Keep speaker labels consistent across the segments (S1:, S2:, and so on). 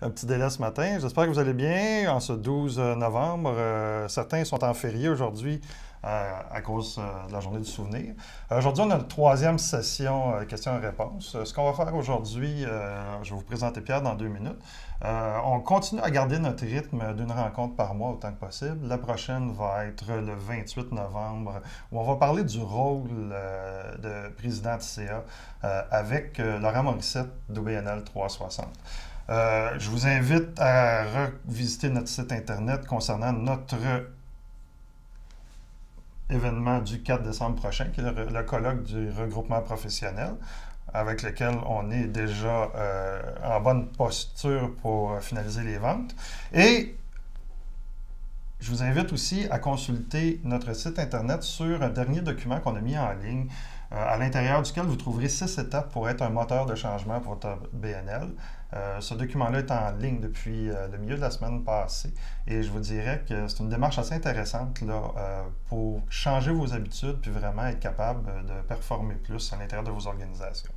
S1: un petit délai ce matin. J'espère que vous allez bien en ce 12 novembre. Certains sont en férié aujourd'hui à cause de la journée du souvenir. Aujourd'hui, on a une troisième session questions et réponses. Ce qu'on va faire aujourd'hui, je vais vous présenter Pierre dans 2 minutes. On continue à garder notre rythme d'une rencontre par mois autant que possible. La prochaine va être le 28 novembre, où on va parler du rôle de président d'ICA avec Laurent Morissette d'OBNL 360. Je vous invite à revisiter notre site Internet concernant notre événement du 4 décembre prochain, qui est le colloque du regroupement professionnel, avec lequel on est déjà en bonne posture pour finaliser les ventes. Et je vous invite aussi à consulter notre site Internet sur un dernier document qu'on a mis en ligne, à l'intérieur duquel vous trouverez 6 étapes pour être un moteur de changement pour votre BNL. Ce document-là est en ligne depuis le milieu de la semaine passée et je vous dirais que c'est une démarche assez intéressante là, pour changer vos habitudes puis vraiment être capable de performer plus à l'intérieur de vos organisations.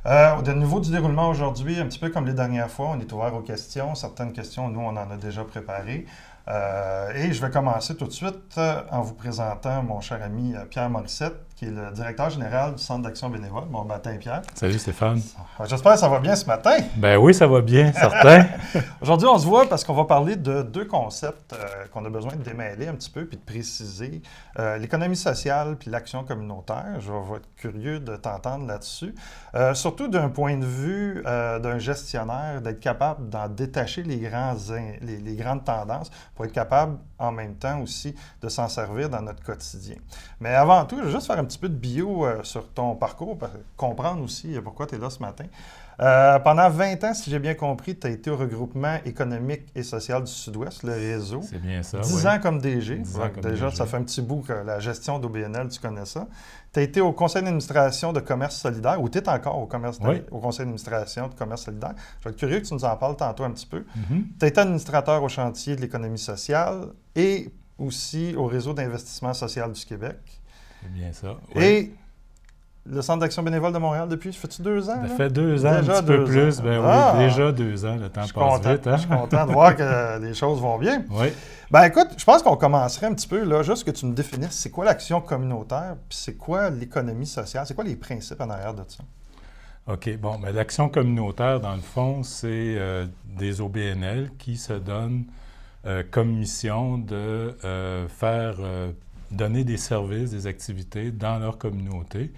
S1: Au niveau du déroulement aujourd'hui, un petit peu comme les dernières fois, on est ouvert aux questions. Certaines questions, nous, on en a déjà préparées. Et je vais commencer tout de suite en vous présentant mon cher ami Pierre Morissette, qui est le directeur général du Centre d'action bénévole. Bon matin, Pierre.
S2: Salut Stéphane.
S1: J'espère que ça va bien ce matin.
S2: Ben oui, ça va bien, certain.
S1: Aujourd'hui, on se voit parce qu'on va parler de 2 concepts qu'on a besoin de démêler un petit peu puis de préciser. L'économie sociale puis l'action communautaire. Je vais être curieux de t'entendre là-dessus. Surtout d'un point de vue d'un gestionnaire, d'être capable d'en détacher les grandes tendances pour être capable en même temps aussi de s'en servir dans notre quotidien. Mais avant tout, je vais juste faire un petit peu de bio sur ton parcours, pour comprendre aussi pourquoi tu es là ce matin. Pendant 20 ans, si j'ai bien compris, tu as été au regroupement économique et social du Sud-Ouest, le réseau.
S2: C'est bien ça,
S1: 10 ans comme DG.
S2: 10 ans comme
S1: déjà,
S2: DG.
S1: ça fait un petit bout que la gestion d'OBNL, tu connais ça. Tu as été au conseil d'administration de Commerce solidaire, ou tu es encore au conseil d'administration de Commerce solidaire. Je vais être curieux que tu nous en parles tantôt un petit peu. Tu as été administrateur au chantier de l'économie sociale et aussi au réseau d'investissement social du Québec.
S2: C'est bien ça.
S1: Et le Centre d'action bénévole de Montréal depuis, ça fait-tu 2 ans?
S2: Ça fait 2 ans,
S1: Déjà
S2: un petit peu
S1: 2
S2: plus.
S1: ans.
S2: Ben
S1: Ah!
S2: oui, déjà 2 ans, le temps passe vite. Hein?
S1: Je suis content de voir que les choses vont bien.
S2: Oui.
S1: Ben écoute, je pense qu'on commencerait un petit peu, là, juste que tu me définisses, c'est quoi l'action communautaire, puis c'est quoi l'économie sociale, c'est quoi les principes en arrière de ça?
S2: OK, bon, ben, l'action communautaire, dans le fond, c'est des OBNL qui se donnent comme mission de donner des services, des activités dans leur communauté.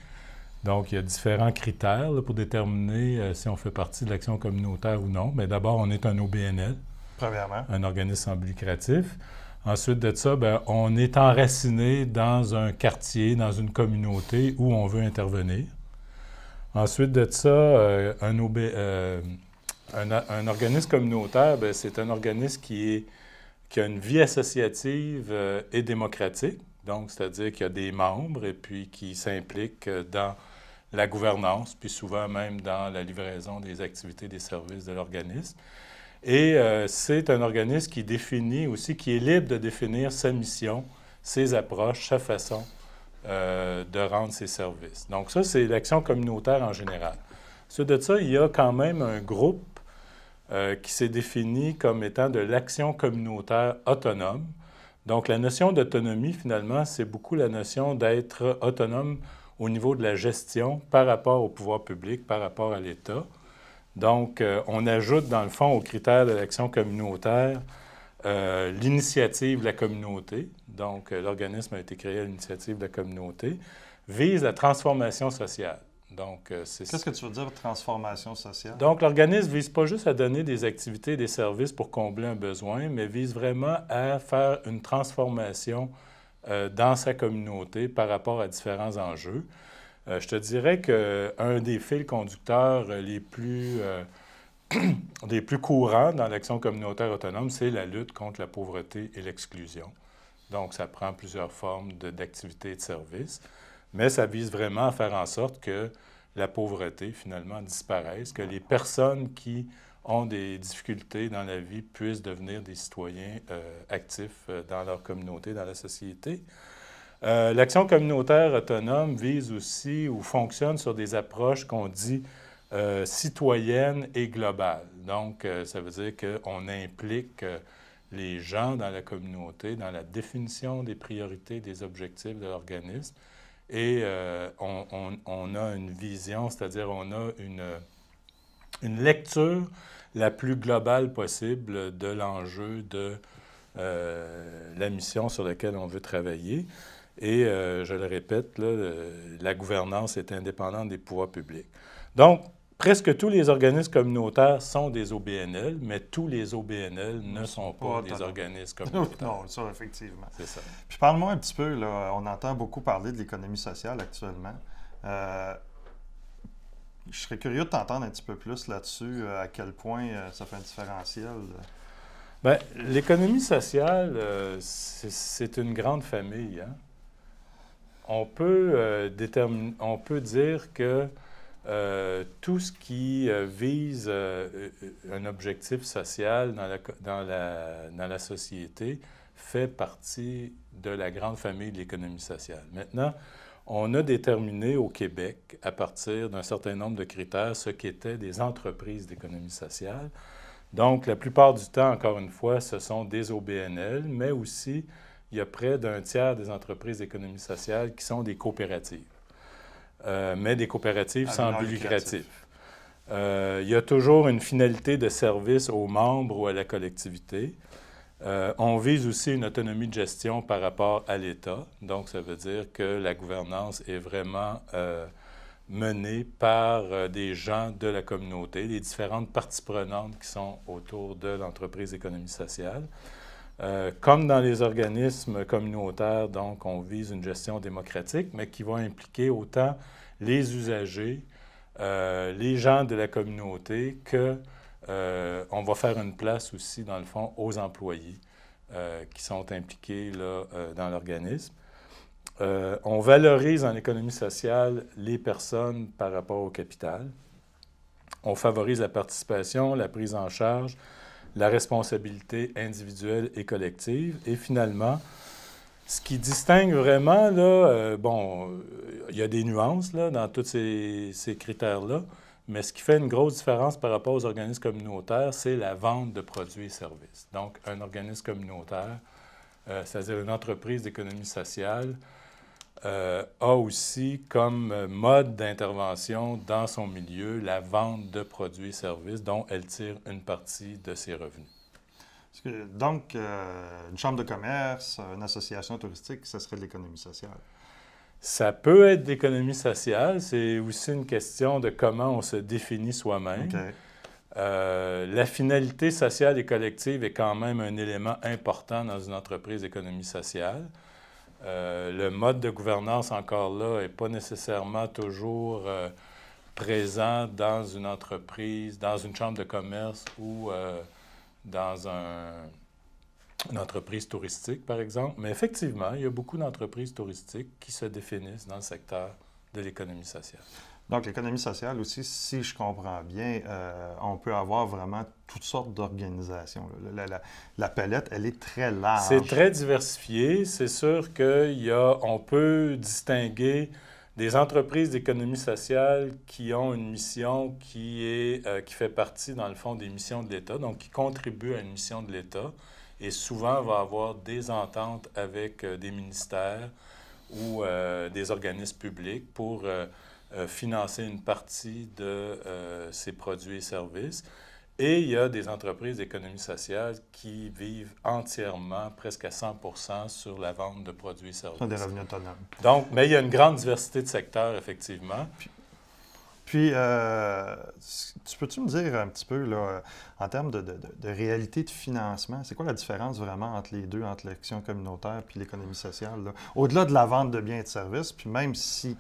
S2: Donc, il y a différents critères là, pour déterminer si on fait partie de l'action communautaire ou non. Mais d'abord, on est un OBNL,
S1: Premièrement.
S2: un organisme sans but lucratif. Ensuite de ça, bien, on est enraciné dans un quartier, dans une communauté où on veut intervenir. Ensuite de ça, un organisme communautaire, bien, c'est un organisme qui a une vie associative et démocratique. Donc, c'est-à-dire qu'il y a des membres et puis qui s'impliquent dans la gouvernance, puis souvent même dans la livraison des activités, des services de l'organisme. Et c'est un organisme qui définit aussi, qui est libre de définir sa mission, ses approches, sa façon de rendre ses services. Donc ça, c'est l'action communautaire en général. Ensuite de ça, il y a quand même un groupe qui s'est défini comme étant de l'action communautaire autonome. Donc, la notion d'autonomie, finalement, c'est beaucoup la notion d'être autonome au niveau de la gestion par rapport au pouvoir public, par rapport à l'État. Donc, on ajoute, dans le fond, aux critères de l'action communautaire l'initiative de la communauté. Donc, l'organisme a été créé à l'initiative de la communauté, vise la transformation sociale. Donc,
S1: qu'est-ce que tu veux dire transformation sociale?
S2: Donc, l'organisme ne vise pas juste à donner des activités et des services pour combler un besoin, mais vise vraiment à faire une transformation dans sa communauté par rapport à différents enjeux. Je te dirais qu'un des fils conducteurs les plus courants dans l'action communautaire autonome, c'est la lutte contre la pauvreté et l'exclusion. Donc, ça prend plusieurs formes d'activités et de services. Mais ça vise vraiment à faire en sorte que la pauvreté, finalement, disparaisse, que les personnes qui ont des difficultés dans la vie puissent devenir des citoyens actifs dans leur communauté, dans la société. L'action communautaire autonome vise aussi ou fonctionne sur des approches qu'on dit citoyennes et globales. Donc, ça veut dire qu'on implique les gens dans la communauté, dans la définition des priorités, des objectifs de l'organisme. Et on a une vision, c'est-à-dire on a une lecture la plus globale possible de l'enjeu de la mission sur laquelle on veut travailler. Et je le répète, là, la gouvernance est indépendante des pouvoirs publics. Donc, presque tous les organismes communautaires sont des OBNL, mais tous les OBNL ne sont pas des organismes communautaires.
S1: Non, ça, effectivement.
S2: C'est ça.
S1: Puis parle-moi un petit peu, là, on entend beaucoup parler de l'économie sociale actuellement. Je serais curieux de t'entendre un petit peu plus là-dessus, à quel point ça fait un différentiel.
S2: Bien, l'économie sociale, c'est une grande famille. Hein? On peut dire que tout ce qui vise un objectif social dans la société fait partie de la grande famille de l'économie sociale. Maintenant, on a déterminé au Québec, à partir d'un certain nombre de critères, ce qu'étaient des entreprises d'économie sociale. Donc, la plupart du temps, encore une fois, ce sont des OBNL, mais aussi, il y a près d'un tiers des entreprises d'économie sociale qui sont des coopératives. Mais des coopératives sans but lucratif. Il y a toujours une finalité de service aux membres ou à la collectivité. On vise aussi une autonomie de gestion par rapport à l'État. Donc, ça veut dire que la gouvernance est vraiment menée par des gens de la communauté, les différentes parties prenantes qui sont autour de l'entreprise d'économie sociale. Comme dans les organismes communautaires, donc, on vise une gestion démocratique, mais qui va impliquer autant les usagers, les gens de la communauté, qu'on va faire une place aussi, dans le fond, aux employés qui sont impliqués là, dans l'organisme. On valorise en économie sociale les personnes par rapport au capital. On favorise la participation, la prise en charge, la responsabilité individuelle et collective. Et finalement, ce qui distingue vraiment, là, il y a des nuances là, dans tous ces critères-là, mais ce qui fait une grosse différence par rapport aux organismes communautaires, c'est la vente de produits et services. Donc, un organisme communautaire, c'est-à-dire une entreprise d'économie sociale, a aussi comme mode d'intervention dans son milieu la vente de produits et services dont elle tire une partie de ses revenus.
S1: Donc, une chambre de commerce, une association touristique, ça serait de l'économie sociale?
S2: Ça peut être d'économie sociale. C'est aussi une question de comment on se définit soi-même.
S1: Okay.
S2: La finalité sociale et collective est quand même un élément important dans une entreprise d'économie sociale. Le mode de gouvernance, encore là, n'est pas nécessairement toujours présent dans une entreprise, dans une chambre de commerce ou dans une entreprise touristique, par exemple. Mais effectivement, il y a beaucoup d'entreprises touristiques qui se définissent dans le secteur de l'économie sociale.
S1: Donc, l'économie sociale aussi, si je comprends bien, on peut avoir vraiment toutes sortes d'organisations. La palette, elle est très large.
S2: C'est très diversifié. C'est sûr qu'on peut distinguer des entreprises d'économie sociale qui ont une mission qui fait partie, dans le fond, des missions de l'État, donc qui contribuent à une mission de l'État, et souvent va avoir des ententes avec des ministères ou des organismes publics pour financer une partie de ces produits et services. Et il y a des entreprises d'économie sociale qui vivent entièrement, presque à 100 % sur la vente de produits et services.
S1: Ce sont des revenus autonomes.
S2: Donc, mais il y a une grande diversité de secteurs, effectivement.
S1: Puis peux-tu me dire un petit peu, là, en termes de réalité de financement, c'est quoi la différence vraiment entre les deux, entre l'action communautaire puis l'économie sociale, là? Au-delà de la vente de biens et de services, puis même si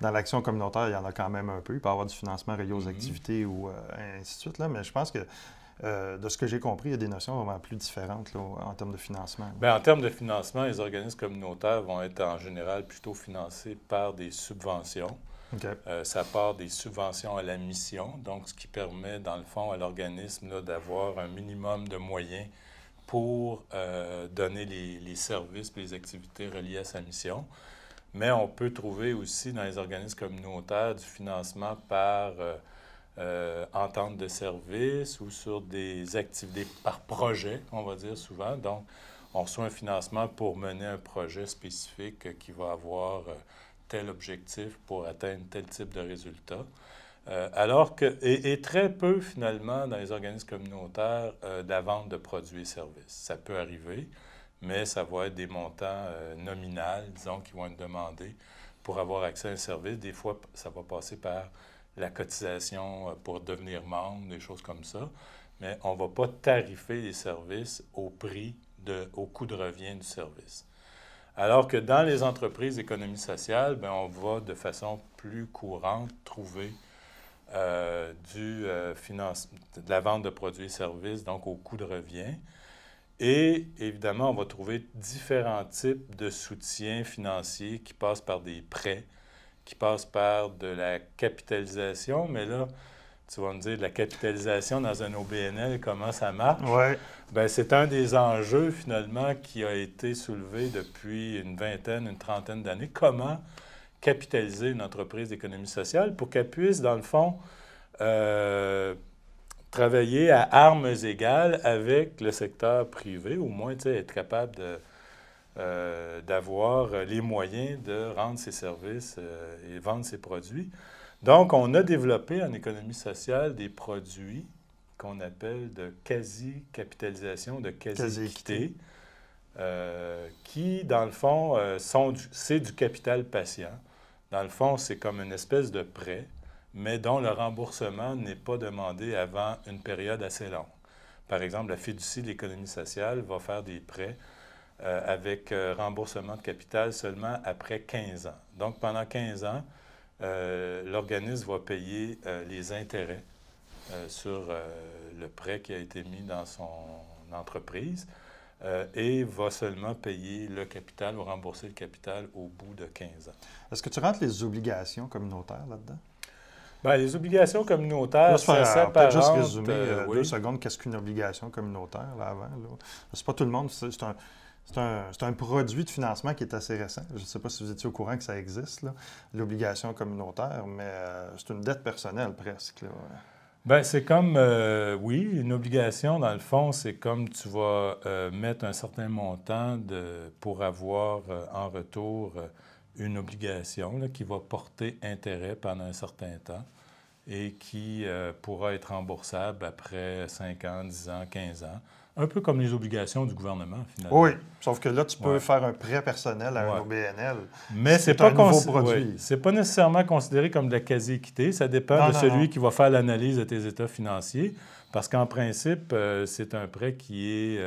S1: dans l'action communautaire, il y en a quand même un peu, il peut y avoir du financement relié aux activités ou ainsi de suite, là, mais je pense que de ce que j'ai compris, il y a des notions vraiment plus différentes là, en termes de financement.
S2: Bien, en termes de financement, les organismes communautaires vont être en général plutôt financés par des subventions.
S1: Okay.
S2: Ça part des subventions à la mission, donc ce qui permet, dans le fond, à l'organisme d'avoir un minimum de moyens pour donner les services et les activités reliées à sa mission. Mais on peut trouver aussi dans les organismes communautaires du financement par ententes de services ou sur des activités par projet, on va dire souvent. Donc, on reçoit un financement pour mener un projet spécifique qui va avoir tel objectif pour atteindre tel type de résultat. Et très peu, finalement, dans les organismes communautaires, de la vente de produits et services. Ça peut arriver, mais ça va être des montants nominaux, disons, qui vont être demandés pour avoir accès à un service. Des fois, ça va passer par la cotisation pour devenir membre, des choses comme ça. Mais on ne va pas tarifer les services au coût de revient du service. Alors que dans les entreprises d'économie sociale, bien, on va de façon plus courante trouver de la vente de produits et services, donc au coût de revient. Et évidemment, on va trouver différents types de soutien financier qui passent par des prêts, qui passent par de la capitalisation. Mais là, tu vas me dire, de la capitalisation dans un OBNL, comment ça marche?
S1: Oui.
S2: Bien, c'est un des enjeux, finalement, qui a été soulevé depuis une trentaine d'années. Comment capitaliser une entreprise d'économie sociale pour qu'elle puisse, dans le fond, travailler à armes égales avec le secteur privé, au moins être capable d'avoir les moyens de rendre ses services et vendre ses produits. Donc, on a développé en économie sociale des produits qu'on appelle de quasi-capitalisation, de quasi-équité, qui, dans le fond, c'est du capital patient. Dans le fond, c'est comme une espèce de prêt, mais dont le remboursement n'est pas demandé avant une période assez longue. Par exemple, la fiducie de l'économie sociale va faire des prêts avec remboursement de capital seulement après 15 ans. Donc, pendant 15 ans, l'organisme va payer les intérêts sur le prêt qui a été mis dans son entreprise et va seulement payer le capital ou rembourser le capital au bout de 15 ans.
S1: Est-ce que tu rentres les obligations communautaires là-dedans?
S2: Bien, les obligations communautaires,
S1: ça
S2: s'apparente...
S1: Peut-être juste résumer
S2: oui.
S1: 2 secondes qu'est-ce qu'une obligation communautaire là, avant. C'est pas tout le monde, c'est un produit de financement qui est assez récent. Je ne sais pas si vous étiez au courant que ça existe, l'obligation communautaire, mais c'est une dette personnelle presque.
S2: Bien, c'est comme, oui, une obligation, dans le fond, c'est comme tu vas mettre un certain montant pour avoir en retour une obligation là, qui va porter intérêt pendant un certain temps et qui pourra être remboursable après 5 ans, 10 ans, 15 ans. Un peu comme les obligations du gouvernement, finalement.
S1: Oui, sauf que là, tu peux faire un prêt personnel à un OBNL.
S2: Mais c'est
S1: pas un nouveau produit.
S2: C'est pas nécessairement considéré comme de la quasi-équité. Ça dépend de celui qui va faire l'analyse de tes états financiers. Parce qu'en principe, c'est un prêt qui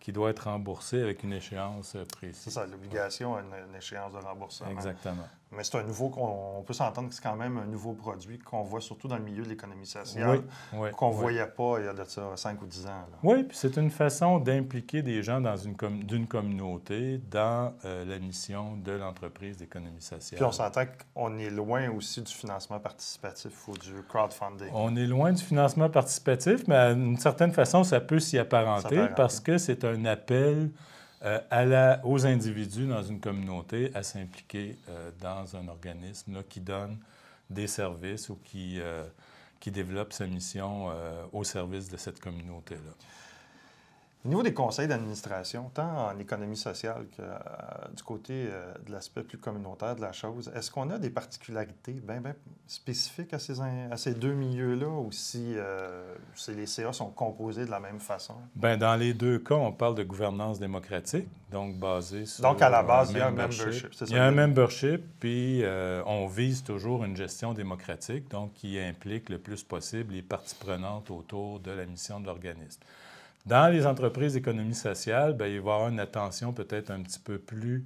S2: doit être remboursé avec une échéance précise.
S1: C'est ça, l'obligation a une échéance de remboursement.
S2: Exactement.
S1: Mais c'est un nouveau, on peut s'entendre que c'est quand même un nouveau produit qu'on voit surtout dans le milieu de l'économie sociale, qu'on ne voyait pas il y a de ça 5 ou 10 ans. Là.
S2: Oui, puis c'est une façon d'impliquer des gens d'une communauté dans la mission de l'entreprise d'économie sociale.
S1: Puis on s'entend qu'on est loin aussi du financement participatif ou du crowdfunding.
S2: On est loin du financement participatif, mais d'une certaine façon, ça peut s'y apparenter parce que c'est un appel aux individus dans une communauté à s'impliquer dans un organisme là, qui donne des services ou qui développe sa mission au service de cette communauté-là.
S1: Au niveau des conseils d'administration, tant en économie sociale que du côté de l'aspect plus communautaire de la chose, est-ce qu'on a des particularités bien spécifiques à ces deux milieux-là ou si les CA sont composés de la même façon? Bien,
S2: dans les deux cas, on parle de gouvernance démocratique, donc basée sur...
S1: Donc, à la base, il y a un membership.
S2: Il y a un membership, puis on vise toujours une gestion démocratique, donc qui implique le plus possible les parties prenantes autour de la mission de l'organisme. Dans les entreprises d'économie sociale, bien, il va y avoir une attention peut-être un petit peu plus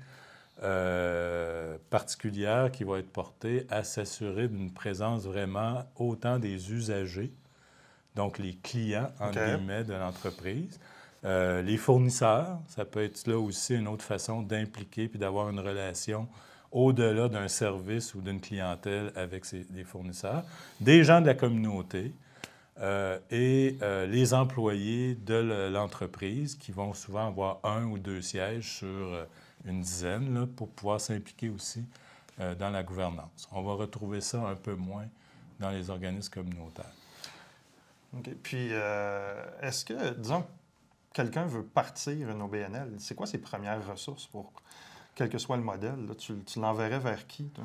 S2: particulière qui va être portée à s'assurer d'une présence vraiment autant des usagers, donc les clients, entre guillemets, de l'entreprise, les fournisseurs, ça peut être là aussi une autre façon d'impliquer puis d'avoir une relation au-delà d'un service ou d'une clientèle avec les fournisseurs, des gens de la communauté, et les employés de l'entreprise qui vont souvent avoir 1 ou 2 sièges sur une dizaine là, pour pouvoir s'impliquer aussi dans la gouvernance. On va retrouver ça un peu moins dans les organismes communautaires.
S1: OK. Puis, est-ce que, disons, quelqu'un veut partir une OBNL, c'est quoi ses premières ressources pour, quel que soit le modèle? Là, tu l'enverrais vers qui, toi?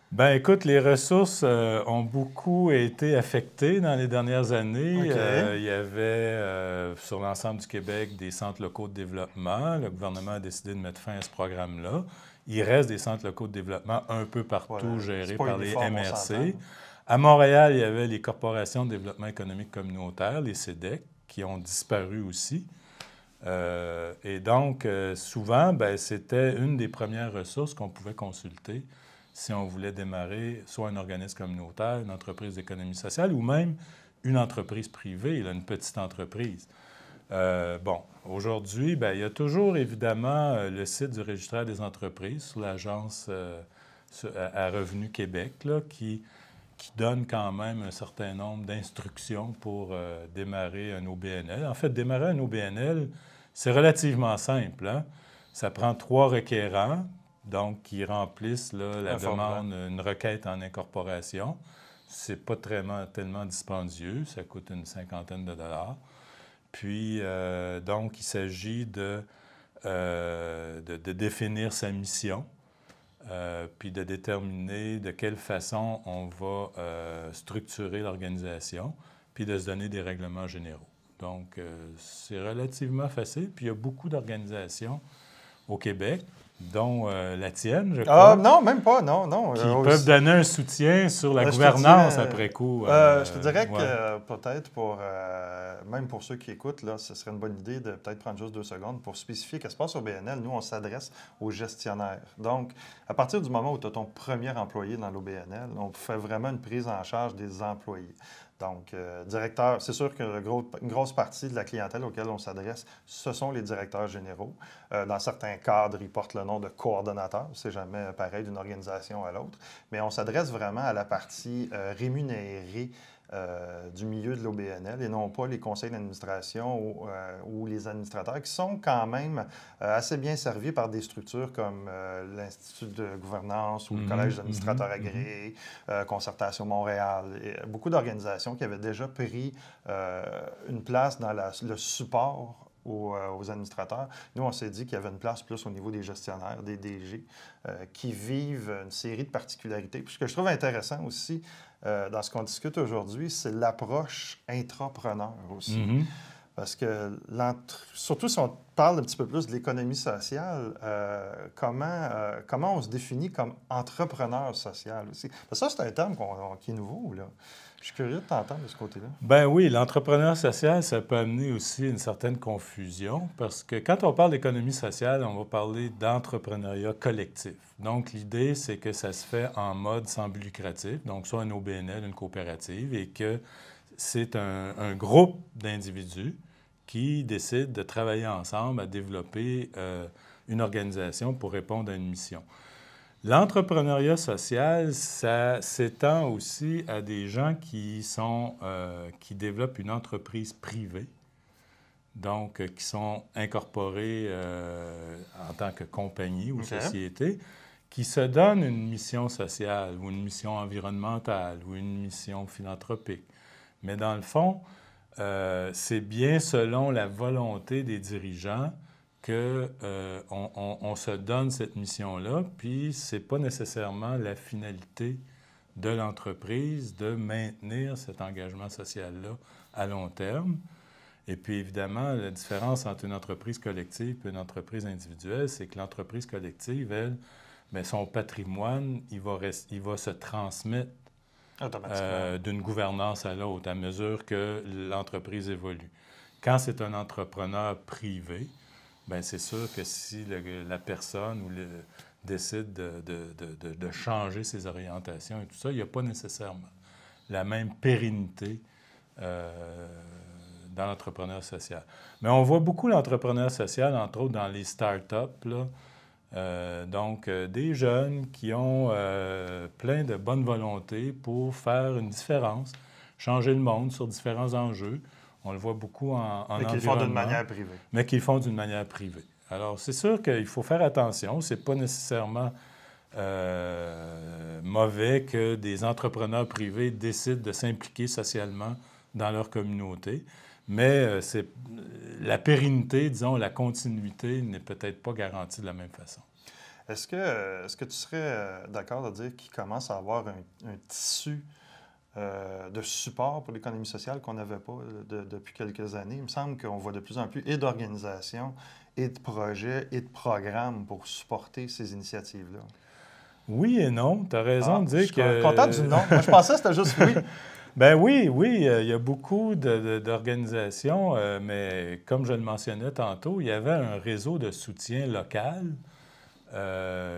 S2: Ben écoute, les ressources ont beaucoup été affectées dans les dernières années.
S1: OK.
S2: Il y avait sur l'ensemble du Québec des centres locaux de développement. Le gouvernement a décidé de mettre fin à ce programme-là. Il reste des centres locaux de développement un peu partout
S1: Ouais,
S2: gérés
S1: pas
S2: par les
S1: uniforme, on
S2: MRC.
S1: s'entend.
S2: À Montréal, il y avait les corporations de développement économique communautaire, les CEDEC, qui ont disparu aussi. Et donc, souvent, ben, c'était une des premières ressources qu'on pouvait consulter si on voulait démarrer soit un organisme communautaire, une entreprise d'économie sociale ou même une entreprise privée, là, une petite entreprise. Bon, aujourd'hui, ben, il y a toujours évidemment le site du registraire des entreprises sur l'agence à Revenu Québec là, qui donne quand même un certain nombre d'instructions pour démarrer un OBNL. En fait, démarrer un OBNL, c'est relativement simple. Hein? Ça prend 3 requérants, donc qui remplissent là, la demande, une requête en incorporation. C'est pas tellement dispendieux, ça coûte une cinquantaine de dollars. Puis, donc, il s'agit de définir sa mission, puis de déterminer de quelle façon on va structurer l'organisation, puis de se donner des règlements généraux. Donc, c'est relativement facile. Puis, il y a beaucoup d'organisations au Québec, dont la tienne, je crois.
S1: Ah, non, même pas, non.
S2: Qui peuvent donner un soutien sur la
S1: je
S2: gouvernance après coup.
S1: je te dirais
S2: ouais.
S1: que peut-être même pour ceux qui écoutent, là, ce serait une bonne idée de peut-être prendre juste 2 secondes pour spécifier qu'est-ce qui se passe au BNL. Nous, on s'adresse aux gestionnaires. Donc, à partir du moment où tu as ton premier employé dans l'OBNL, on fait vraiment une prise en charge des employés. Donc, directeur, c'est sûr qu'une grosse partie de la clientèle auquel on s'adresse, ce sont les directeurs généraux. Dans certains cadres, ils portent le nom de coordonnateur. C'est jamais pareil d'une organisation à l'autre. Mais on s'adresse vraiment à la partie rémunérée du milieu de l'OBNL et non pas les conseils d'administration ou les administrateurs qui sont quand même assez bien servis par des structures comme l'Institut de gouvernance ou le Collège d'administrateurs agréés, Concertation Montréal. Et beaucoup d'organisations qui avaient déjà pris une place dans le support aux administrateurs. Nous, on s'est dit qu'il y avait une place plus au niveau des gestionnaires, des DG, qui vivent une série de particularités. Puis ce que je trouve intéressant aussi dans ce qu'on discute aujourd'hui, c'est l'approche intrapreneur aussi. Parce que, surtout si on parle un petit peu plus de l'économie sociale, comment on se définit comme entrepreneur social aussi? Parce que ça, c'est un terme qui est nouveau, là. Je suis curieux de t'entendre de ce côté-là.
S2: Ben oui, l'entrepreneur social, ça peut amener aussi une certaine confusion parce que quand on parle d'économie sociale, on va parler d'entrepreneuriat collectif. Donc, l'idée, c'est que ça se fait en mode sans but lucratif, donc soit un OBNL, une coopérative, et que c'est un groupe d'individus qui décident de travailler ensemble à développer une organisation pour répondre à une mission. L'entrepreneuriat social, ça s'étend aussi à des gens qui développent une entreprise privée, donc qui sont incorporés en tant que compagnie ou société, qui se donnent une mission sociale ou une mission environnementale ou une mission philanthropique. Mais dans le fond, c'est bien selon la volonté des dirigeants qu'on se donne cette mission-là, puis c'est pas nécessairement la finalité de l'entreprise de maintenir cet engagement social-là à long terme. Et puis évidemment, la différence entre une entreprise collective et une entreprise individuelle, c'est que l'entreprise collective, elle, bien, son patrimoine, il va se transmettre d'une gouvernance à l'autre à mesure que l'entreprise évolue. Quand c'est un entrepreneur privé, bien, c'est sûr que si la personne décide de changer ses orientations et tout ça, il n'y a pas nécessairement la même pérennité dans l'entrepreneur social. Mais on voit beaucoup l'entrepreneur social, entre autres, dans les start-up, là. Donc, des jeunes qui ont plein de bonne volonté pour faire une différence, changer le monde sur différents enjeux. On le voit beaucoup en environnement. Mais
S1: qu'ils font d'une manière privée.
S2: Mais qu'ils font d'une manière privée. Alors, c'est sûr qu'il faut faire attention. Ce n'est pas nécessairement mauvais que des entrepreneurs privés décident de s'impliquer socialement dans leur communauté. Mais la pérennité, disons, la continuité n'est peut-être pas garantie de la même façon.
S1: Est-ce que tu serais d'accord de dire qu'il commence à avoir un tissu de support pour l'économie sociale qu'on n'avait pas depuis quelques années? Il me semble qu'on voit de plus en plus et d'organisations, et de projets, et de programmes pour supporter ces initiatives-là.
S2: Oui et non. Tu as raison de dire que...
S1: Je suis content du non. Moi, je pensais que c'était juste oui.
S2: Ben oui, il y a beaucoup d'organisations, mais comme je le mentionnais tantôt, il y avait un réseau de soutien local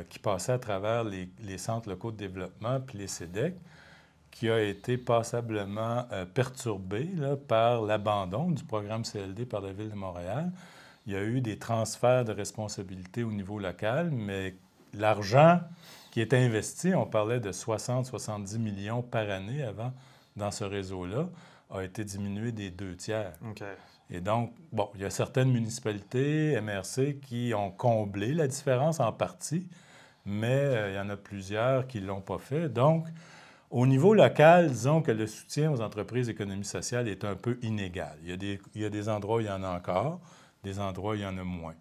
S2: qui passait à travers les centres locaux de développement puis les CEDEC, qui a été passablement perturbé là, par l'abandon du programme CLD par la Ville de Montréal. Il y a eu des transferts de responsabilités au niveau local, mais l'argent qui était investi, on parlait de 60-70 millions par année avant dans ce réseau-là, a été diminué des 2/3.
S1: OK.
S2: Et donc, bon, il y a certaines municipalités, MRC, qui ont comblé la différence en partie, mais il y en a plusieurs qui ne l'ont pas fait. Donc, au niveau local, disons que le soutien aux entreprises d'économie sociale est un peu inégal. Il y a des endroits où il y en a encore, des endroits où il y en a moins.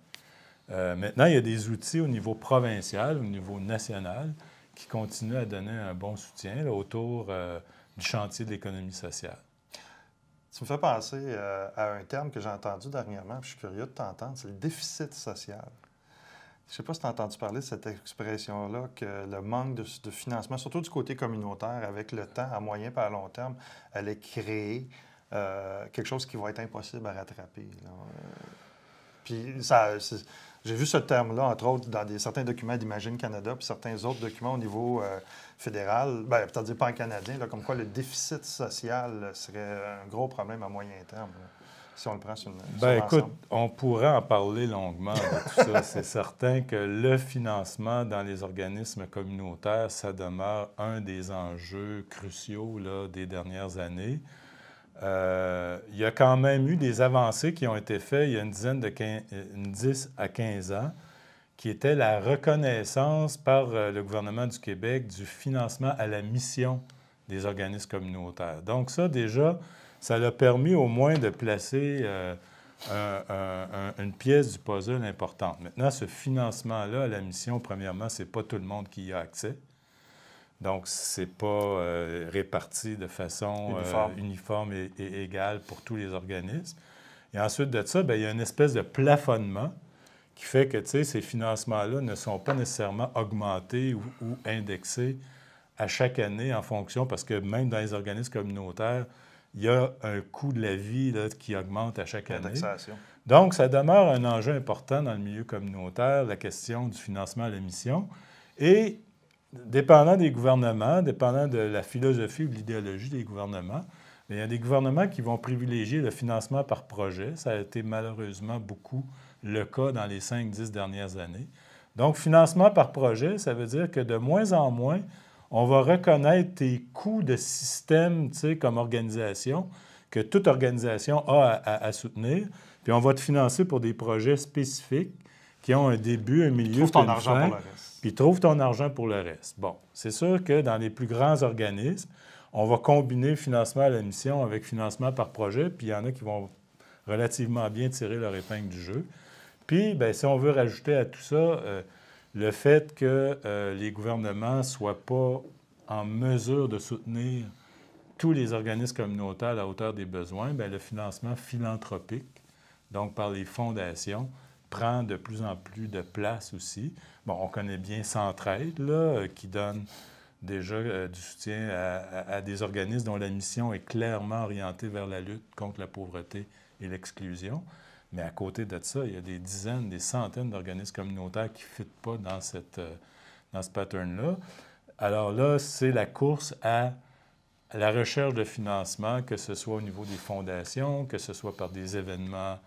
S2: Maintenant, il y a des outils au niveau provincial, au niveau national, qui continuent à donner un bon soutien là, autour du chantier de l'économie sociale.
S1: Tu me fais penser à un terme que j'ai entendu dernièrement, puis je suis curieux de t'entendre, c'est le déficit social. Je ne sais pas si tu as entendu parler de cette expression-là, que le manque de financement, surtout du côté communautaire, avec le temps, à moyen et à long terme, allait créer quelque chose qui va être impossible à rattraper. Puis j'ai vu ce terme-là, entre autres, dans certains documents d'Imagine Canada, puis certains autres documents au niveau fédéral, bien, peut-être dire pas en canadien, là, comme quoi le déficit social serait un gros problème à moyen terme, là, si on le prend sur
S2: écoute, on pourrait en parler longuement de tout ça. C'est certain que le financement dans les organismes communautaires, ça demeure un des enjeux cruciaux là, des dernières années. Il y a quand même eu des avancées qui ont été faites il y a une 10 à 15 ans, qui était la reconnaissance par le gouvernement du Québec du financement à la mission des organismes communautaires. Donc ça, déjà, ça l'a permis au moins de placer une pièce du puzzle importante. Maintenant, ce financement-là à la mission, premièrement, ce n'est pas tout le monde qui y a accès. Donc, ce n'est pas réparti de façon uniforme et égale pour tous les organismes. Et ensuite de ça, bien, il y a une espèce de plafonnement qui fait que ces financements-là ne sont pas nécessairement augmentés ou indexés à chaque année en fonction, parce que même dans les organismes communautaires, il y a un coût de la vie là, qui augmente à chaque année. Donc, ça demeure un enjeu important dans le milieu communautaire, la question du financement à la mission. Et dépendant des gouvernements, dépendant de la philosophie ou de l'idéologie des gouvernements, il y a des gouvernements qui vont privilégier le financement par projet. Ça a été malheureusement beaucoup le cas dans les 5-10 dernières années. Donc, financement par projet, ça veut dire que de moins en moins, on va reconnaître tes coûts de système, comme organisation, que toute organisation a à soutenir, puis on va te financer pour des projets spécifiques qui ont un début, un milieu,
S1: trouve ton argent pour le reste.
S2: Puis trouve ton argent pour le reste. Bon, c'est sûr que dans les plus grands organismes, on va combiner financement à la mission avec financement par projet, puis il y en a qui vont relativement bien tirer leur épingle du jeu. Puis, bien, si on veut rajouter à tout ça le fait que les gouvernements ne soient pas en mesure de soutenir tous les organismes communautaires à la hauteur des besoins, bien, le financement philanthropique, donc par les fondations, prend de plus en plus de place aussi. Bon, on connaît bien Centraide, là, qui donne déjà du soutien à des organismes dont la mission est clairement orientée vers la lutte contre la pauvreté et l'exclusion. Mais à côté de ça, il y a des dizaines, des centaines d'organismes communautaires qui ne fitent pas dans ce pattern-là. Alors là, c'est la course à la recherche de financement, que ce soit au niveau des fondations, que ce soit par des événements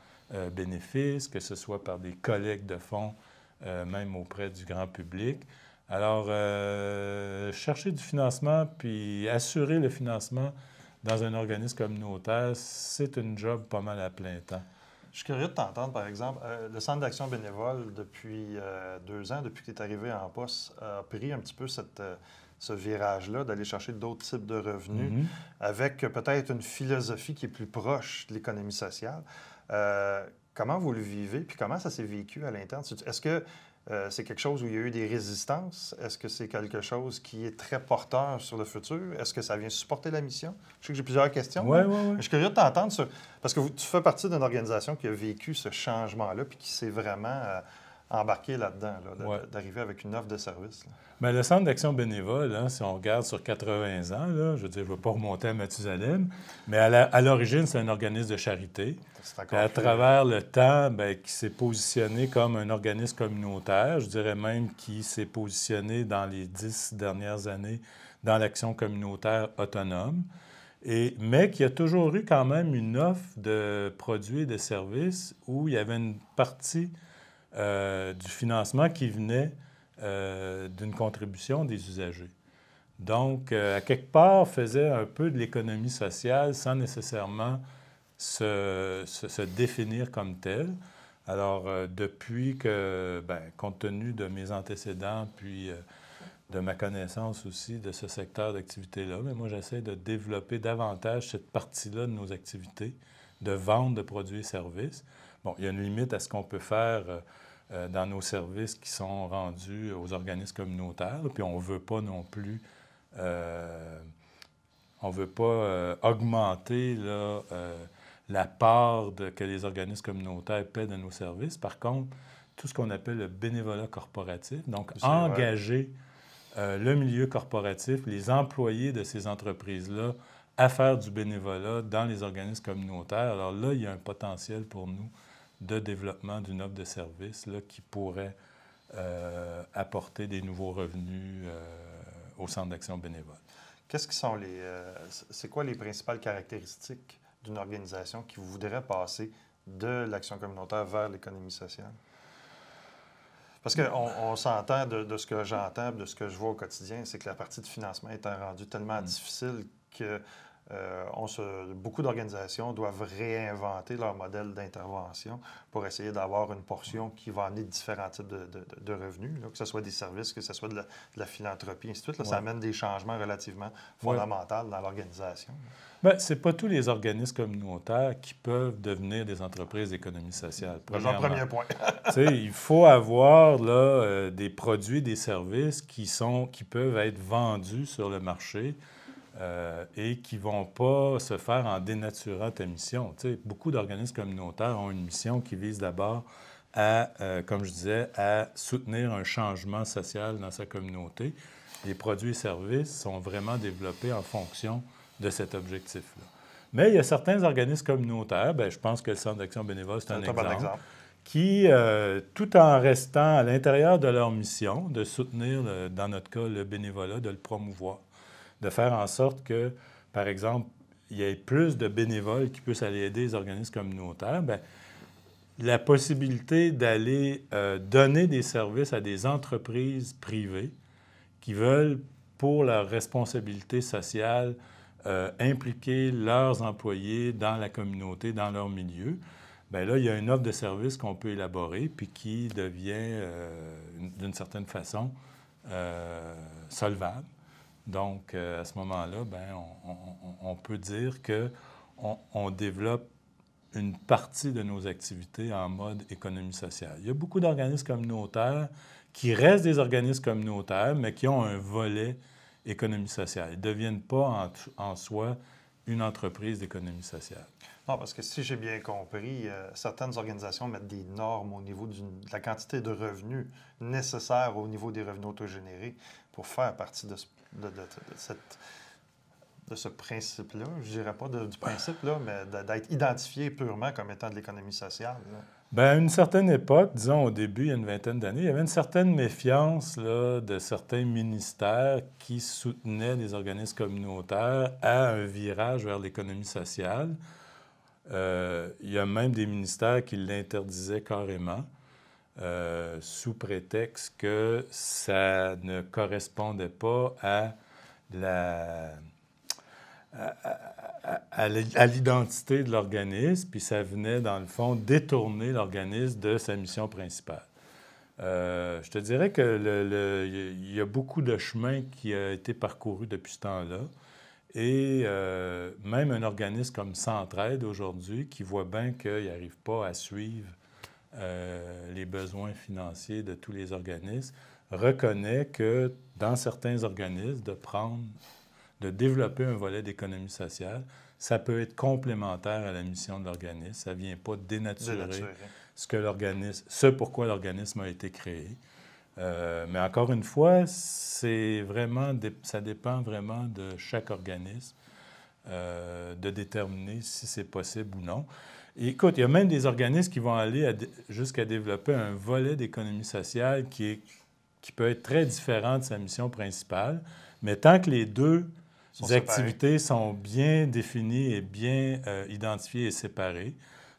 S2: bénéfices, que ce soit par des collectes de fonds, même auprès du grand public. Alors, chercher du financement puis assurer le financement dans un organisme communautaire, c'est une job pas mal à plein temps.
S1: Je suis curieux de t'entendre, par exemple. Le Centre d'action bénévole, depuis 2 ans, depuis que tu es arrivé en poste, a pris un petit peu cette ce virage-là, d'aller chercher d'autres types de revenus avec peut-être une philosophie qui est plus proche de l'économie sociale. Comment vous le vivez, puis comment ça s'est vécu à l'interne? Est-ce que c'est quelque chose où il y a eu des résistances? Est-ce que c'est quelque chose qui est très porteur sur le futur? Est-ce que ça vient supporter la mission? Je sais que j'ai plusieurs questions.
S2: Oui.
S1: Je suis curieux de t'entendre sur... Parce que tu fais partie d'une organisation qui a vécu ce changement-là puis qui s'est vraiment embarqué là-dedans, d'arriver avec une offre de service.
S2: Bien, le Centre d'action bénévole, si on regarde sur 80 ans, je veux dire, je ne vais pas remonter à Mathusalem, mais à l'origine, c'est un organisme de charité. À travers le temps, bien, qui s'est positionné comme un organisme communautaire, je dirais même qui s'est positionné dans les 10 dernières années dans l'action communautaire autonome, mais qui a toujours eu quand même une offre de produits et de services où il y avait une partie du financement qui venait d'une contribution des usagers. Donc, à quelque part, faisait un peu de l'économie sociale sans nécessairement se définir comme tel. Alors, depuis que, bien, compte tenu de mes antécédents, puis de ma connaissance aussi de ce secteur d'activité-là, mais moi, j'essaie de développer davantage cette partie-là de nos activités, de vente de produits et services. Bon, il y a une limite à ce qu'on peut faire dans nos services qui sont rendus aux organismes communautaires, puis on ne veut pas non plus... on ne veut pas augmenter la part que les organismes communautaires paient de nos services. Par contre, tout ce qu'on appelle le bénévolat corporatif, donc engager le milieu corporatif, les employés de ces entreprises-là à faire du bénévolat dans les organismes communautaires. Alors là, il y a un potentiel pour nous de développement d'une offre de service qui pourrait apporter des nouveaux revenus au Centre d'action bénévole.
S1: Qu'est-ce qui sont c'est quoi les principales caractéristiques d'une organisation qui voudrait passer de l'action communautaire vers l'économie sociale? Parce qu'on s'entend de ce que j'entends, de ce que je vois au quotidien, c'est que la partie de financement est rendue tellement difficile que beaucoup d'organisations doivent réinventer leur modèle d'intervention pour essayer d'avoir une portion qui va amener différents types de revenus, que ce soit des services, que ce soit de la philanthropie, ainsi de suite. Ça amène des changements relativement fondamentaux dans l'organisation.
S2: Bien, ce n'est pas tous les organismes communautaires qui peuvent devenir des entreprises d'économie sociale.
S1: C'est un premier point.
S2: Il faut avoir des produits, des services qui peuvent être vendus sur le marché et qui ne vont pas se faire en dénaturant ta mission. Beaucoup d'organismes communautaires ont une mission qui vise d'abord à, comme je disais, à soutenir un changement social dans sa communauté. Les produits et services sont vraiment développés en fonction de cet objectif-là. Mais il y a certains organismes communautaires, bien, je pense que le Centre d'action bénévole, c'est un exemple, qui, tout en restant à l'intérieur de leur mission, de soutenir, dans notre cas, le bénévolat, de le promouvoir, de faire en sorte que, par exemple, il y ait plus de bénévoles qui puissent aller aider les organismes communautaires, bien, la possibilité d'aller donner des services à des entreprises privées qui veulent, pour leur responsabilité sociale, impliquer leurs employés dans la communauté, dans leur milieu, bien là, il y a une offre de service qu'on peut élaborer puis qui devient, d'une certaine façon, solvable. Donc, à ce moment-là, bien, on peut dire qu'on développe une partie de nos activités en mode économie sociale. Il y a beaucoup d'organismes communautaires qui restent des organismes communautaires, mais qui ont un volet économie sociale. Ils ne deviennent pas en soi une entreprise d'économie sociale.
S1: Non, parce que si j'ai bien compris, certaines organisations mettent des normes au niveau de la quantité de revenus nécessaires au niveau des revenus autogénérés pour faire partie de ce principe-là. Je ne dirais pas du principe-là, mais d'être identifié purement comme étant de l'économie sociale.
S2: Bien, à une certaine époque, disons au début, il y a une vingtaine d'années, il y avait une certaine méfiance de certains ministères qui soutenaient les organismes communautaires à un virage vers l'économie sociale. Il y a même des ministères qui l'interdisaient carrément sous prétexte que ça ne correspondait pas à l'identité de l'organisme, puis ça venait, dans le fond, détourner l'organisme de sa mission principale. Je te dirais que il y a beaucoup de chemin qui a été parcouru depuis ce temps-là. Et même un organisme comme Centraide aujourd'hui, qui voit bien qu'il n'arrive pas à suivre les besoins financiers de tous les organismes, reconnaît que dans certains organismes, de développer un volet d'économie sociale, ça peut être complémentaire à la mission de l'organisme. Ça ne vient pas dénaturer ce pourquoi l'organisme a été créé. Mais encore une fois, ça dépend vraiment de chaque organisme de déterminer si c'est possible ou non. Et écoute, il y a même des organismes qui vont aller jusqu'à développer un volet d'économie sociale qui peut être très différent de sa mission principale, mais tant que les deux activités sont bien définies et bien identifiées et séparées,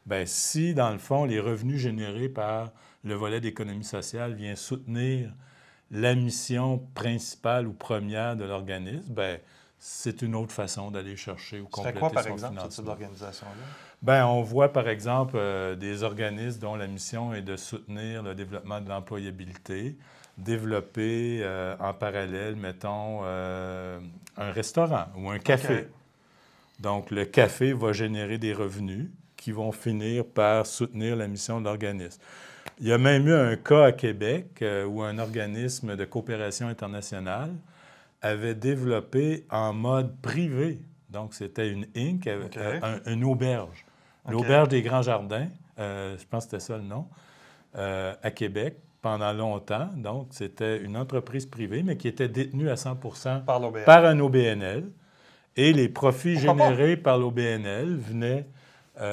S2: bien, si, dans le fond, les revenus générés par le volet d'économie sociale vient soutenir la mission principale ou première de l'organisme, bien, c'est une autre façon d'aller chercher ou compléter son financement.
S1: C'est quoi, par exemple, ce type d'organisation-là?
S2: Bien, on voit, par exemple, des organismes dont la mission est de soutenir le développement de l'employabilité, développer en parallèle, mettons, un restaurant ou un café. Okay. Donc, le café va générer des revenus qui vont finir par soutenir la mission de l'organisme. Il y a même eu un cas à Québec où un organisme de coopération internationale avait développé en mode privé, donc c'était une Inc., une auberge, l'auberge des Grands Jardins, je pense que c'était ça le nom, à Québec, pendant longtemps. Donc, c'était une entreprise privée, mais qui était détenue à 100 par un OBNL. Et les profits générés par l'OBNL venaient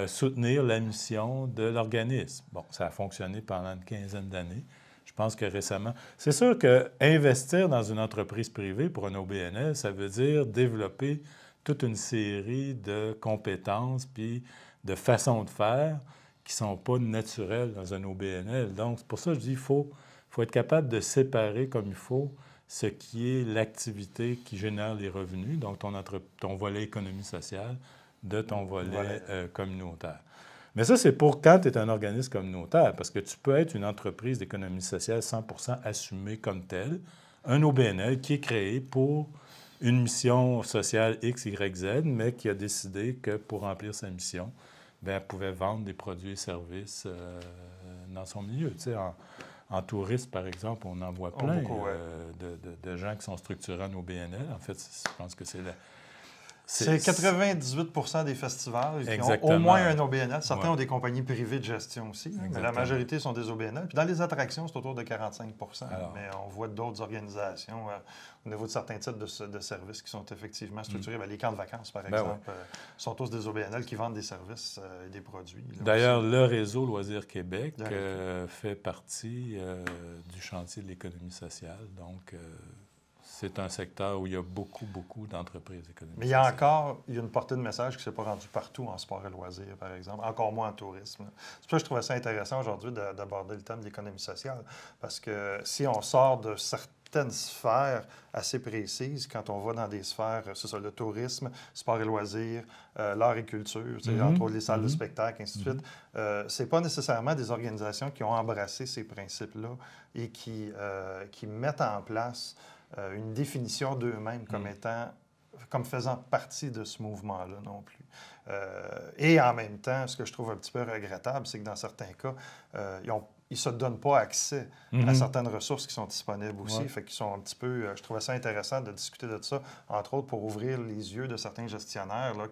S2: soutenir la mission de l'organisme. Bon, ça a fonctionné pendant une quinzaine d'années. Je pense que récemment... C'est sûr qu'investir dans une entreprise privée pour un OBNL, ça veut dire développer toute une série de compétences puis de façons de faire qui ne sont pas naturelles dans un OBNL. Donc, c'est pour ça que je dis qu'il faut être capable de séparer comme il faut ce qui est l'activité qui génère les revenus, donc ton volet économie sociale, de ton volet communautaire. Mais ça, c'est pour quand tu es un organisme communautaire, parce que tu peux être une entreprise d'économie sociale 100 assumée comme telle, un OBNL qui est créé pour une mission sociale X, Y, Z, mais qui a décidé que pour remplir sa mission, bien, elle pouvait vendre des produits et services dans son milieu. Tu sais, en tourisme, par exemple, on en voit plein de gens qui sont structurés en OBNL. En fait, je pense que c'est
S1: C'est 98 des festivals qui ont au moins un OBNL. Certains ont des compagnies privées de gestion aussi, mais la majorité sont des OBNL. Puis dans les attractions, c'est autour de 45 mais on voit d'autres organisations au niveau de certains types de services qui sont effectivement structurés. Bien, les camps de vacances, par exemple, sont tous des OBNL qui vendent des services et des produits.
S2: D'ailleurs, le réseau Loisirs Québec fait partie du chantier de l'économie sociale. Donc, c'est un secteur où il y a beaucoup d'entreprises économiques.
S1: Mais il y a une portée de message qui ne s'est pas rendue partout en sport et loisirs, par exemple, encore moins en tourisme. C'est pour ça que je trouvais ça intéressant aujourd'hui d'aborder le thème de l'économie sociale, parce que si on sort de certaines sphères assez précises, quand on va dans des sphères, c'est ça, le tourisme, sport et loisirs, l'art et culture, entre autres les salles de spectacle, ainsi de suite, c'est pas nécessairement des organisations qui ont embrassé ces principes-là et qui mettent en place une définition d'eux-mêmes comme faisant partie de ce mouvement-là non plus. Et en même temps, ce que je trouve un petit peu regrettable, c'est que dans certains cas, ils ne se donnent pas accès à certaines ressources qui sont disponibles aussi. Fait qu'ils sont un petit peu... je trouvais ça intéressant de discuter de ça, entre autres pour ouvrir les yeux de certains gestionnaires là,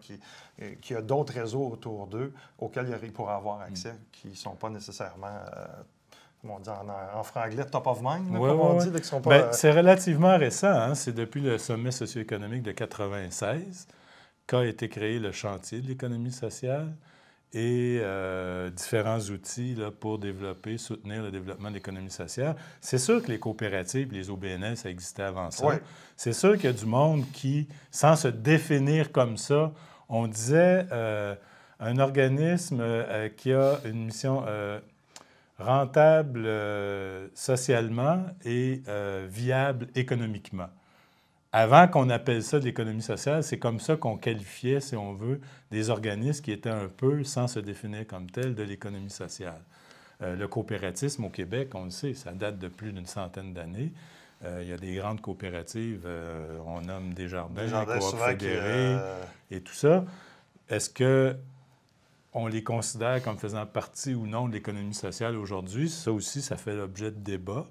S1: qui ont d'autres réseaux autour d'eux auxquels ils pourraient avoir accès, qui ne sont pas nécessairement... comme on dit en franglais, top of mind, comme on dit. Sont pas,
S2: c'est relativement récent. Hein? C'est depuis le sommet socio-économique de 1996 qu'a été créé le chantier de l'économie sociale et différents outils là, pour soutenir le développement de l'économie sociale. C'est sûr que les coopératives, les OBNL, ça existait avant ça. C'est sûr qu'il y a du monde qui, sans se définir comme ça, on disait un organisme qui a une mission... rentable socialement et viable économiquement. Avant qu'on appelle ça de l'économie sociale, c'est comme ça qu'on qualifiait, si on veut, des organismes qui étaient un peu, sans se définir comme tels, de l'économie sociale. Le coopératisme au Québec, on le sait, ça date de plus d'une centaine d'années. Il y a des grandes coopératives, on nomme Desjardins, Coop Fédéré et tout ça. Est-ce qu'on les considère comme faisant partie ou non de l'économie sociale aujourd'hui? Ça aussi, ça fait l'objet de débats.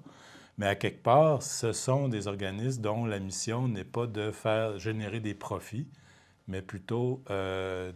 S2: Mais à quelque part, ce sont des organismes dont la mission n'est pas de faire générer des profits, mais plutôt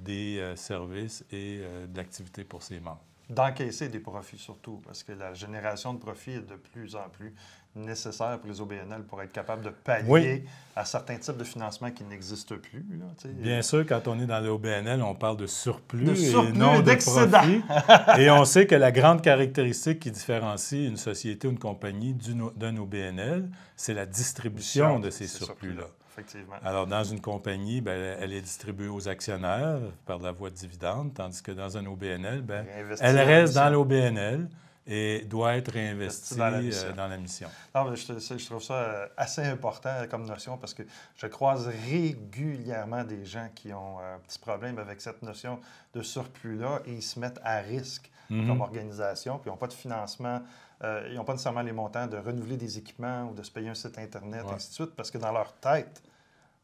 S2: des services et de l'activité pour ses membres.
S1: D'encaisser des profits surtout, parce que la génération de profits est de plus en plus nécessaire pour les OBNL pour être capable de pallier à certains types de financements qui n'existent plus. Là,
S2: bien sûr, quand on est dans le OBNL, on parle de surplus et non de profit. Et on sait que la grande caractéristique qui différencie une société ou une compagnie d'un OBNL, c'est la distribution de ces surplus-là.
S1: Effectivement.
S2: Alors, dans une compagnie, bien, elle est distribuée aux actionnaires par la voie de dividende, tandis que dans un OBNL, bien, elle reste dans l'OBNL et doit être réinvestie dans la mission.
S1: Non, mais je trouve ça assez important comme notion parce que je croise régulièrement des gens qui ont un petit problème avec cette notion de surplus-là et ils se mettent à risque comme organisation, puis ils n'ont pas de financement. Ils n'ont pas nécessairement les montants de renouveler des équipements ou de se payer un site Internet, ainsi de suite, parce que dans leur tête,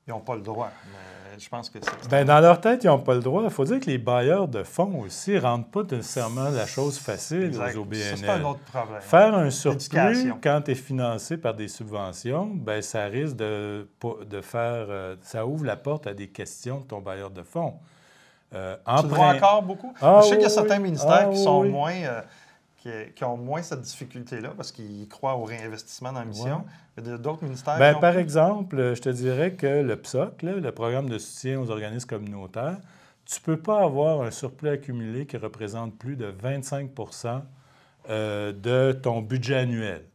S1: ils n'ont pas le droit. Mais je pense que c'est...
S2: Bien, dans leur tête, ils n'ont pas le droit. Il faut dire que les bailleurs de fonds aussi ne rendent pas nécessairement la chose facile aux OBNL.
S1: Ça, c'est un autre problème.
S2: Faire un surplus quand tu es financé par des subventions, bien, ça risque de faire... ça ouvre la porte à des questions de ton bailleur de fonds.
S1: Tu le vois encore beaucoup? Je sais qu'il y a certains ministères qui sont moins... qui ont moins cette difficulté-là parce qu'ils croient au réinvestissement dans la mission. Il y a d'autres ministères
S2: qui ont... Par exemple, je te dirais que le PSOC, là, le programme de soutien aux organismes communautaires, tu ne peux pas avoir un surplus accumulé qui représente plus de 25 de ton budget annuel.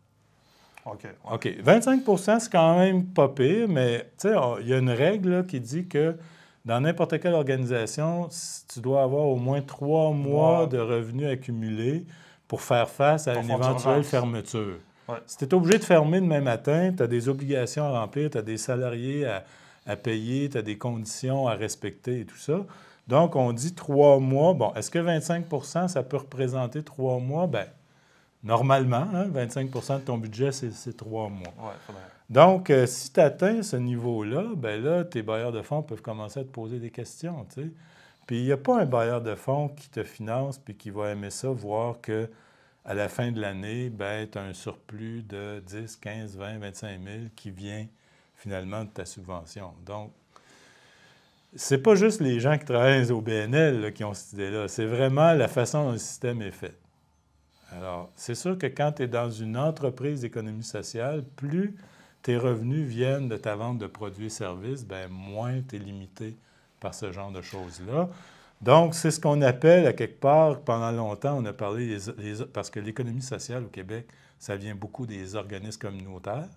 S2: OK. 25 c'est quand même pas pire, mais il y a une règle là, qui dit que dans n'importe quelle organisation, tu dois avoir au moins 3 mois de revenus accumulés pour faire face à une éventuelle fermeture. Si tu es obligé de fermer demain matin, tu as des obligations à remplir, tu as des salariés à payer, tu as des conditions à respecter et tout ça. Donc, on dit 3 mois. Bon, est-ce que 25 ça peut représenter 3 mois? Bien, normalement, 25 de ton budget, c'est 3 mois. Donc, si tu atteins ce niveau-là, bien là, tes bailleurs de fonds peuvent commencer à te poser des questions, tu sais. Puis il n'y a pas un bailleur de fonds qui te finance puis qui va aimer ça, voir qu'à la fin de l'année, ben, tu as un surplus de 10, 15, 20, 25 000 qui vient finalement de ta subvention. Donc, c'est pas juste les gens qui travaillent au BNL là, qui ont cette idée-là, c'est vraiment la façon dont le système est fait. Alors, c'est sûr que quand tu es dans une entreprise d'économie sociale, plus tes revenus viennent de ta vente de produits et services, bien, moins tu es limité par ce genre de choses-là. Donc, c'est ce qu'on appelle, à quelque part, pendant longtemps, on a parlé, parce que l'économie sociale au Québec, ça vient beaucoup des organismes communautaires.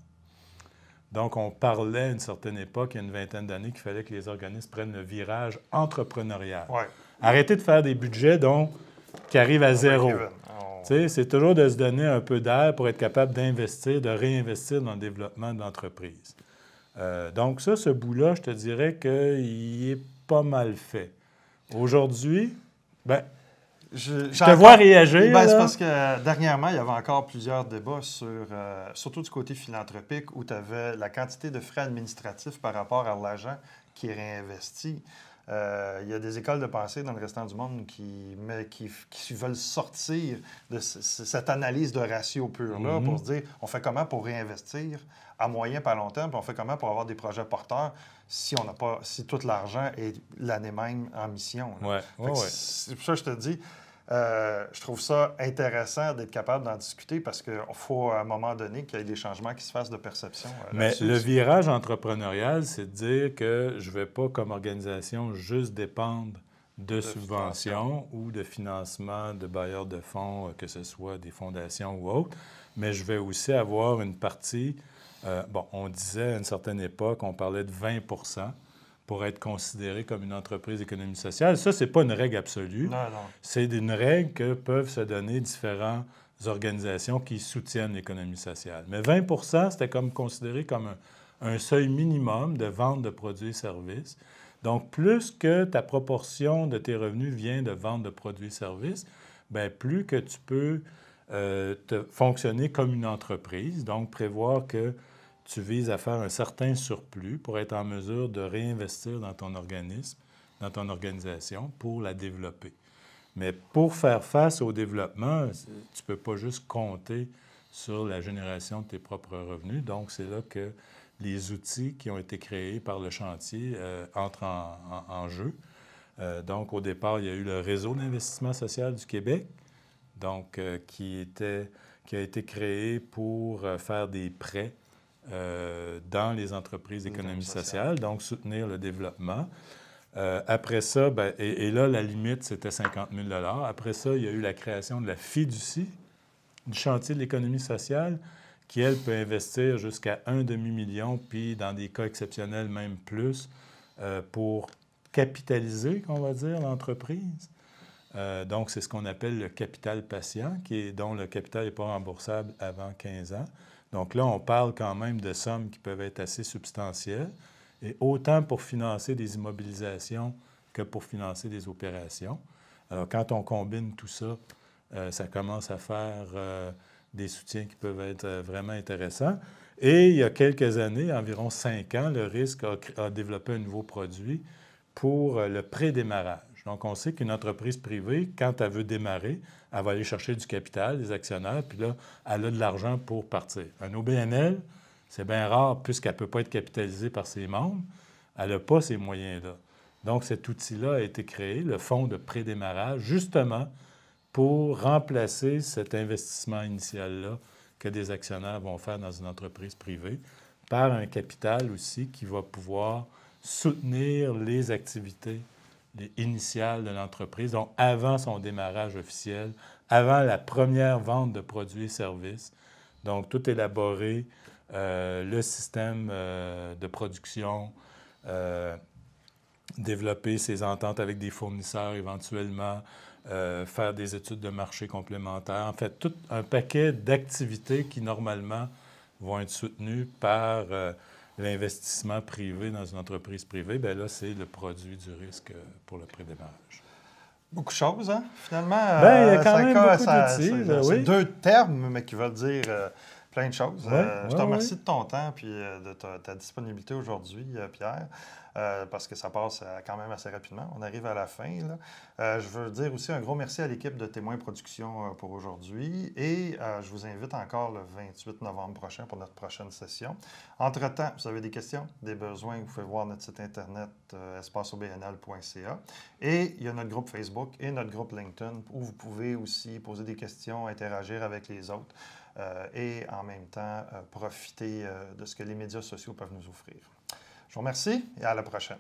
S2: Donc, on parlait à une certaine époque, il y a une vingtaine d'années, qu'il fallait que les organismes prennent le virage entrepreneurial. Arrêtez de faire des budgets qui arrivent à zéro. C'est toujours de se donner un peu d'air pour être capable d'investir, de réinvestir dans le développement de l'entreprise. Donc ça, ce bout-là, je te dirais qu'il est pas mal fait. Aujourd'hui, bien, je te vois réagir.
S1: Ben, c'est parce que dernièrement, il y avait encore plusieurs débats surtout du côté philanthropique, où tu avais la quantité de frais administratifs par rapport à l'argent qui est réinvesti. Il y a des écoles de pensée dans le restant du monde qui veulent sortir de cette analyse de ratio pur-là pour se dire, on fait comment pour réinvestir à moyen pas à long terme, puis on fait comment pour avoir des projets porteurs si tout l'argent est l'année même en mission. C'est pour ça que je te dis, je trouve ça intéressant d'être capable d'en discuter parce qu'il faut, à un moment donné, qu'il y ait des changements qui se fassent de perception.
S2: Mais le virage entrepreneurial, c'est de dire que je ne vais pas, comme organisation, juste dépendre de subventions ou de financement de bailleurs de fonds, que ce soit des fondations ou autres, mais je vais aussi avoir une partie... on disait à une certaine époque, on parlait de 20 pour être considéré comme une entreprise d'économie sociale. Ça, ce n'est pas une règle absolue.
S1: Non.
S2: C'est une règle que peuvent se donner différentes organisations qui soutiennent l'économie sociale. Mais 20 c'était comme considéré comme un seuil minimum de vente de produits et services. Donc, plus que ta proportion de tes revenus vient de vente de produits et services, bien, plus que tu peux fonctionner comme une entreprise, donc prévoir que tu vises à faire un certain surplus pour être en mesure de réinvestir dans ton organisme, dans ton organisation, pour la développer. Mais pour faire face au développement, tu ne peux pas juste compter sur la génération de tes propres revenus. Donc, c'est là que les outils qui ont été créés par le chantier entrent en jeu. Donc, au départ, il y a eu le Réseau d'investissement social du Québec, donc qui a été créé pour faire des prêts dans les entreprises d'économie sociale, donc soutenir le développement. Après ça, bien, et là, la limite, c'était 50 000 $. Après ça, il y a eu la création de la fiducie du chantier de l'économie sociale, qui, elle, peut investir jusqu'à 1,5 million, puis dans des cas exceptionnels, même plus, pour capitaliser, qu'on va dire, l'entreprise. Donc, c'est ce qu'on appelle le capital patient, dont le capital n'est pas remboursable avant 15 ans. Donc là, on parle quand même de sommes qui peuvent être assez substantielles, et autant pour financer des immobilisations que pour financer des opérations. Alors, quand on combine tout ça, ça commence à faire des soutiens qui peuvent être vraiment intéressants. Et il y a quelques années, environ 5 ans, le risque a développé un nouveau produit pour le pré-démarrage. Donc, on sait qu'une entreprise privée, quand elle veut démarrer, elle va aller chercher du capital, des actionnaires, puis là, elle a de l'argent pour partir. Un OBNL, c'est bien rare, puisqu'elle ne peut pas être capitalisée par ses membres, elle n'a pas ces moyens-là. Donc, cet outil-là a été créé, le fonds de pré-démarrage, justement pour remplacer cet investissement initial-là que des actionnaires vont faire dans une entreprise privée par un capital aussi qui va pouvoir soutenir les activités initiales de l'entreprise, donc avant son démarrage officiel, avant la première vente de produits et services. Donc, tout élaborer, le système de production, développer ses ententes avec des fournisseurs éventuellement, faire des études de marché complémentaires. En fait, tout un paquet d'activités qui, normalement, vont être soutenues par l'investissement privé dans une entreprise privée. Bien là, c'est le produit du risque pour le pré-démarrage.
S1: Beaucoup de choses, hein? Finalement,
S2: bien, il y a quand même beaucoup d'outils.
S1: C'est deux termes, mais qui veulent dire plein de choses.
S2: Ouais,
S1: je te remercie de ton temps et de ta disponibilité aujourd'hui, Pierre, parce que ça passe quand même assez rapidement. On arrive à la fin, là. Je veux dire aussi un gros merci à l'équipe de Témoins Productions pour aujourd'hui et je vous invite encore le 28 novembre prochain pour notre prochaine session. Entre-temps, vous avez des questions, des besoins, vous pouvez voir notre site internet espaceobnl.ca et il y a notre groupe Facebook et notre groupe LinkedIn où vous pouvez aussi poser des questions, interagir avec les autres. Et en même temps profiter de ce que les médias sociaux peuvent nous offrir. Je vous remercie et à la prochaine.